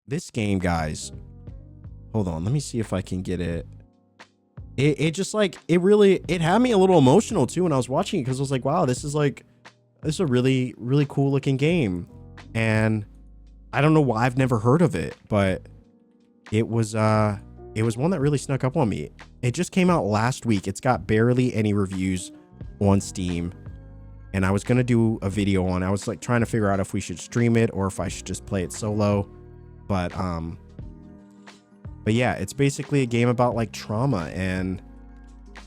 this game, guys, hold on, let me see if I can get it. It just like, it had me a little emotional too when I was watching it, because I was like, wow, this is a really, really cool looking game. And I don't know why I've never heard of it, but it was one that really snuck up on me. It just came out last week. It's got barely any reviews on Steam. And I was going to do a video on it. I was like trying to figure out if we should stream it or if I should just play it solo. But yeah, it's basically a game about like trauma and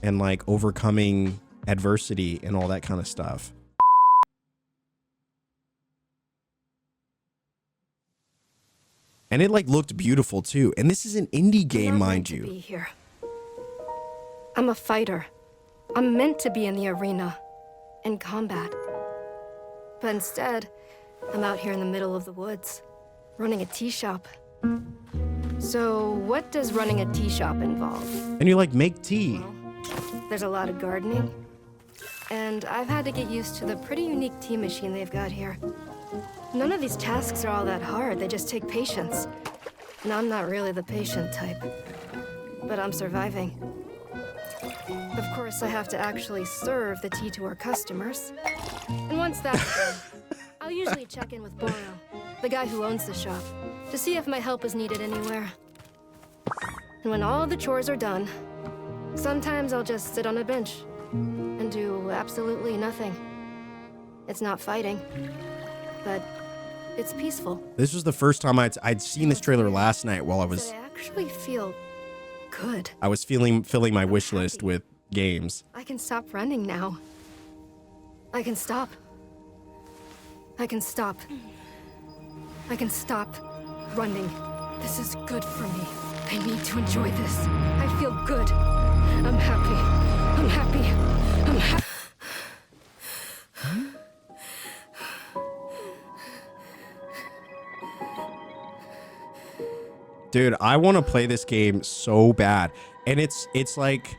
like overcoming adversity and all that kind of stuff. And it like looked beautiful too. And this is an indie game, mind you. Be here. I'm a fighter. I'm meant to be in the arena, in combat. But instead, I'm out here in the middle of the woods, running a tea shop. So what does running a tea shop involve? And you like make tea. Well, there's a lot of gardening. And I've had to get used to the pretty unique tea machine they've got here. None of these tasks are all that hard, they just take patience. And I'm not really the patient type. But I'm surviving. Of course, I have to actually serve the tea to our customers. And once that's done, I'll usually check in with Boro, the guy who owns the shop, to see if my help is needed anywhere. And when all the chores are done, sometimes I'll just sit on a bench and do absolutely nothing. It's not fighting, but it's peaceful. This was the first time I'd seen this trailer last night while I was... I actually feel good. I was filling my wish list with games. I can stop running now. I can stop. I can stop. I can stop running. This is good for me. I need to enjoy this. I feel good. I'm happy. I'm happy. I'm happy. Dude, I want to play this game so bad. And it's like,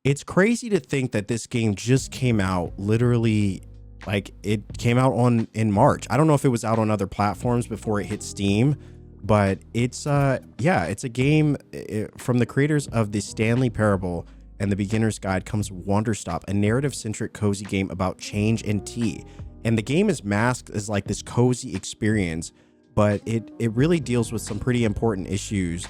it's crazy to think that this game just came out literally, like it came out in March. I don't know if it was out on other platforms before it hit Steam, but it's yeah, it's a game from the creators of the Stanley Parable and the Beginner's Guide comes Wanderstop, a narrative-centric cozy game about change and tea. And the game is masked as like this cozy experience, but it really deals with some pretty important issues,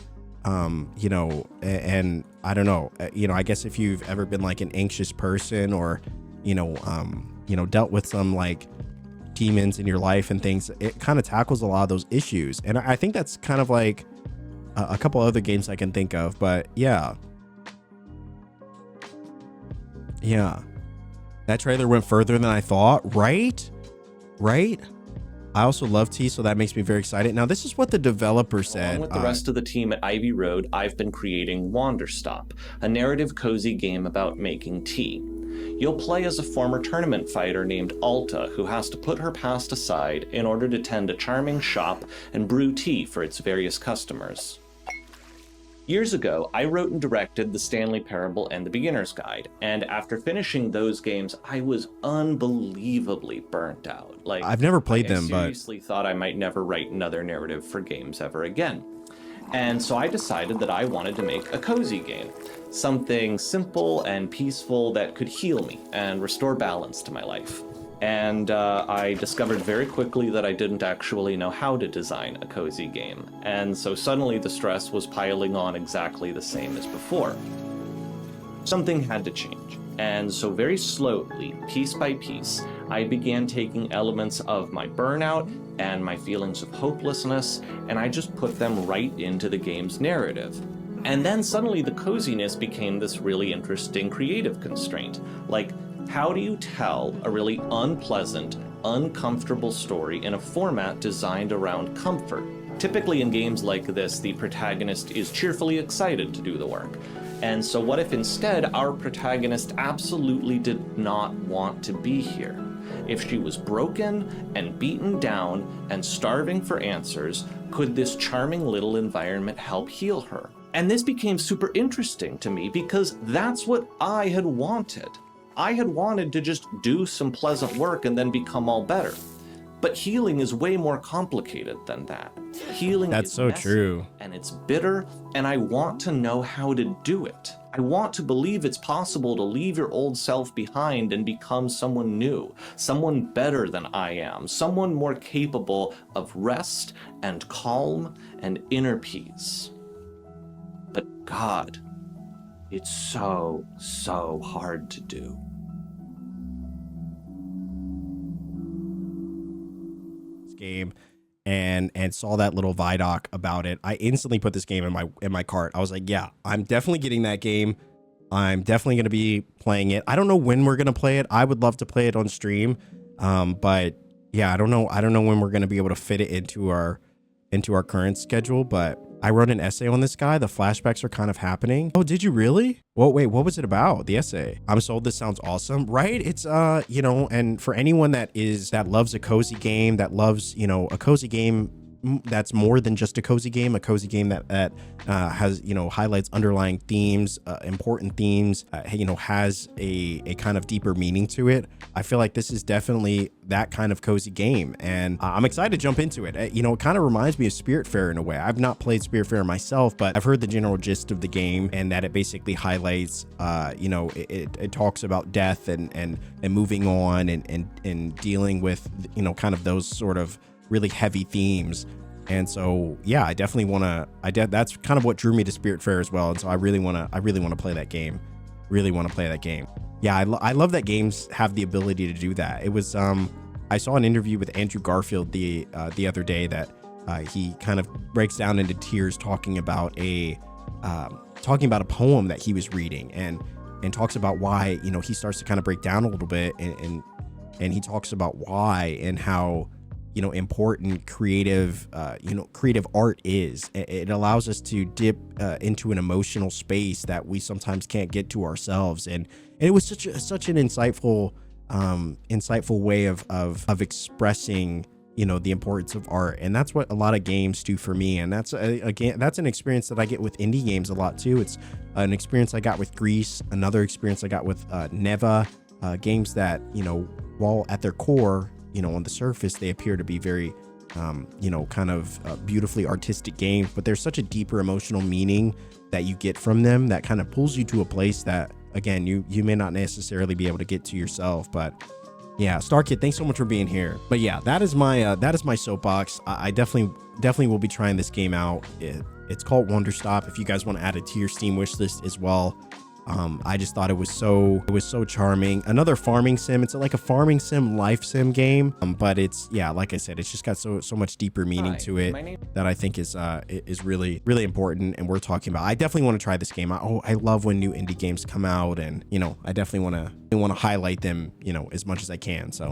you know, and I don't know, you know, I guess if you've ever been like an anxious person or, you know, dealt with some like demons in your life and things, it kind of tackles a lot of those issues. And I think that's kind of like a couple other games I can think of, but yeah. Yeah. That trailer went further than I thought, right? Right? I also love tea, so that makes me very excited. Now, this is what the developer said. Along with the rest of the team at Ivy Road, I've been creating Wanderstop, a narrative cozy game about making tea. You'll play as a former tournament fighter named Alta, who has to put her past aside in order to tend a charming shop and brew tea for its various customers. Years ago, I wrote and directed The Stanley Parable and The Beginner's Guide, and after finishing those games, I was unbelievably burnt out. Like, I've never played them, but I seriously thought I might never write another narrative for games ever again. And so I decided that I wanted to make a cozy game, something simple and peaceful that could heal me and restore balance to my life. And I discovered very quickly that I didn't actually know how to design a cozy game. And so suddenly the stress was piling on exactly the same as before. Something had to change. And so very slowly, piece by piece, I began taking elements of my burnout and my feelings of hopelessness, and I just put them right into the game's narrative. And then suddenly the coziness became this really interesting creative constraint. Like, how do you tell a really unpleasant, uncomfortable story in a format designed around comfort? Typically in games like this, the protagonist is cheerfully excited to do the work. And so what if instead our protagonist absolutely did not want to be here? If she was broken and beaten down and starving for answers, could this charming little environment help heal her? And this became super interesting to me because that's what I had wanted. I had wanted to just do some pleasant work and then become all better. But healing is way more complicated than that. Healing That's is so messy, true. and it's bitter, and I want to know how to do it. I want to believe it's possible to leave your old self behind and become someone new, someone better than I am, someone more capable of rest and calm and inner peace. But God, it's so, so hard to do. Game and saw that little vidoc about it, I instantly put this game in my cart. I was like, yeah, I'm definitely getting that game. I'm definitely going to be playing it. I don't know when we're going to play it. I would love to play it on stream. But yeah, I don't know when we're going to be able to fit it into our current schedule, but I wrote an essay on this guy. The flashbacks are kind of happening. Oh, did you really? Well, wait, what was it about? The essay? I'm sold. This sounds awesome, right? It's, you know, and for anyone that loves a cozy game, that loves, you know, a cozy game that's more than just a cozy game that has, you know, highlights underlying themes, important themes, you know, has a kind of deeper meaning to it. I feel like this is definitely that kind of cozy game, and I'm excited to jump into it. You know, it kind of reminds me of Spiritfarer in a way. I've not played Spiritfarer myself, but I've heard the general gist of the game, and that it basically highlights, you know, it talks about death and moving on and dealing with, you know, kind of those sort of really heavy themes. And so, yeah, I definitely want to, that's kind of what drew me to Spiritfarer as well. And so I really want to play that game. Yeah, I love that games have the ability to do that. It was, I saw an interview with Andrew Garfield the other day that he kind of breaks down into tears talking about a poem that he was reading and talks about why, you know, he starts to kind of break down a little bit and he talks about why and how, you know, important creative art is. It allows us to dip into an emotional space that we sometimes can't get to ourselves. And it was such an insightful way of expressing, you know, the importance of art. And that's what a lot of games do for me. And that's an experience that I get with indie games a lot too. It's an experience I got with Grease, another experience I got with Neva, games that, you know, while at their core, you know, on the surface, they appear to be very, you know, kind of beautifully artistic games, but there's such a deeper emotional meaning that you get from them that kind of pulls you to a place that, again, you may not necessarily be able to get to yourself. But yeah, StarKid, thanks so much for being here. But yeah, that is my soapbox. I definitely will be trying this game out. It's called Wanderstop. If you guys want to add it to your Steam wish list as well. I just thought it was so charming. Another farming sim. It's like a farming sim, life sim game. But it's, yeah, like I said, it's just got so much deeper meaning to it that I think is really, really important. And we're talking about, I definitely want to try this game. I love when new indie games come out, and, you know, I definitely want to highlight them, you know, as much as I can. So